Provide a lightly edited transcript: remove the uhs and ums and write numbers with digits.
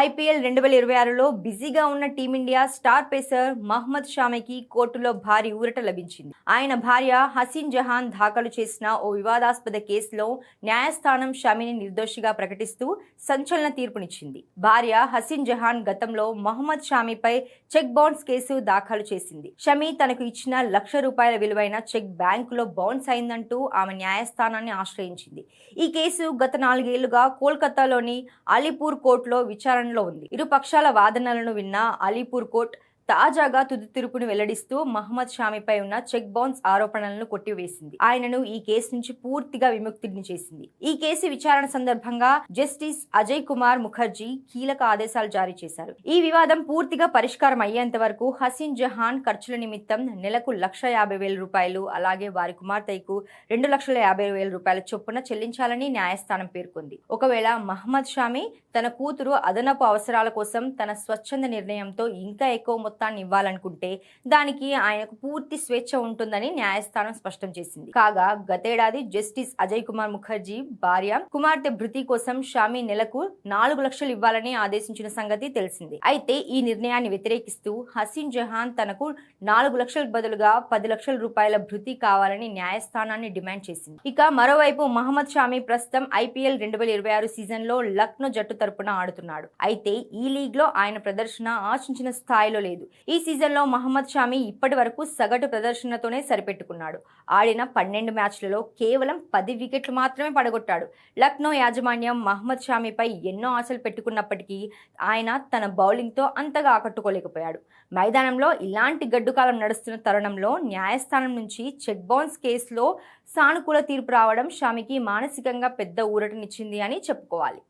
IPL 2026లో బిజీగా ఉన్న team India star pacer Mohammad షామీకి కోర్టులో భారీ ఊరట లభించింది. ఆయన భార్య హసీన్ జహాన్ దాఖలు చేసిన ఓ వివాదాస్పద కేసులో న్యాయస్థానం షమీని నిర్దోషిగా ప్రకటిస్తూ సంచలన తీర్పునిచ్చింది. భార్య హసీన్ జహాన్ గతంలో మహ్మద్ షామీపై చెక్ బౌన్స్ కేసు దాఖలు చేసింది. షమీ తనకు ఇచ్చిన ₹1,00,000 విలువైన చెక్ బ్యాంకులో బౌన్స్ అయిందంటూ ఆమె న్యాయస్థానాన్ని ఆశ్రయించింది. ఈ కేసు గత 4 ఏళ్లుగా కోల్కతాలోని అలీపూర్ కోర్టులో విచారణలో ఉంది. ఇరు పక్షాల వాదనలను విన్న అలీపూర్ కోర్టు తాజాగా తుది తీర్పును వెల్లడిస్తూ మహ్మద్ షామీపై ఉన్న చెక్ బౌన్స్ ఆరోపణలను కొట్టివేసింది. ఆయనను ఈ కేసు నుంచి పూర్తిగా విముక్తిని చేసింది. ఈ కేసు విచారణ సందర్భంగా జస్టిస్ అజయ్ కుమార్ ముఖర్జీ కీలక ఆదేశాలు జారీ చేశారు. ఈ వివాదం పూర్తిగా పరిష్కారం అయ్యేంత వరకు హసీన్ జహాన్ ఖర్చుల నిమిత్తం నెలకు ₹1,50,000 అలాగే వారి కుమార్తెకు ₹2,50,000 చొప్పున చెల్లించాలని న్యాయస్థానం పేర్కొంది. ఒకవేళ మహ్మద్ షామీ తన కూతురు అదనపు అవసరాల కోసం తన స్వచ్ఛంద నిర్ణయంతో ఇంకా ఎక్కువ మొత్తాన్ని ఇవ్వాలనుకుంటే దానికి ఆయనకు పూర్తి స్వేచ్ఛ ఉంటుందని న్యాయస్థానం స్పష్టం చేసింది. కాగా గతేడాది జస్టిస్ అజయ్ కుమార్ ముఖర్జీ భార్య కుమార్తె భృతి కోసం షామీ నెలకు 4 లక్షలు ఇవ్వాలని ఆదేశించిన సంగతి తెలిసిందే. అయితే ఈ నిర్ణయాన్ని వ్యతిరేకిస్తూ హసీన్ జహాన్ తనకు 4 లక్షలకు బదులుగా ₹10 లక్షల భృతి కావాలని న్యాయస్థానాన్ని డిమాండ్ చేసింది. ఇక మరోవైపు మహ్మద్ షామీ ప్రస్తుతం ఐపీఎల్ 2026 సీజన్ లో లక్నో జట్టు తరపున ఆడుతున్నాడు. అయితే ఈ లీగ్ లో ఆయన ప్రదర్శన ఆశించిన స్థాయిలో లేదు. ఈ సీజన్ లో మహ్మద్ షామీ ఇప్పటి వరకు సగటు ప్రదర్శనతోనే సరిపెట్టుకున్నాడు. ఆడిన 12 మ్యాచ్లలో కేవలం 10 వికెట్లు మాత్రమే పడగొట్టాడు. లక్నో యాజమాన్యం మహ్మద్ షామీపై ఎన్నో ఆశలు పెట్టుకున్నప్పటికీ ఆయన తన బౌలింగ్ తో అంతగా ఆకట్టుకోలేకపోయాడు. మైదానంలో ఇలాంటి గడ్డుకాలం నడుస్తున్న తరుణంలో న్యాయస్థానం నుంచి చెక్ బౌన్స్ కేసులో సానుకూల తీర్పు రావడం షామీకి మానసికంగా పెద్ద ఊరటనిచ్చింది అని చెప్పుకోవాలి.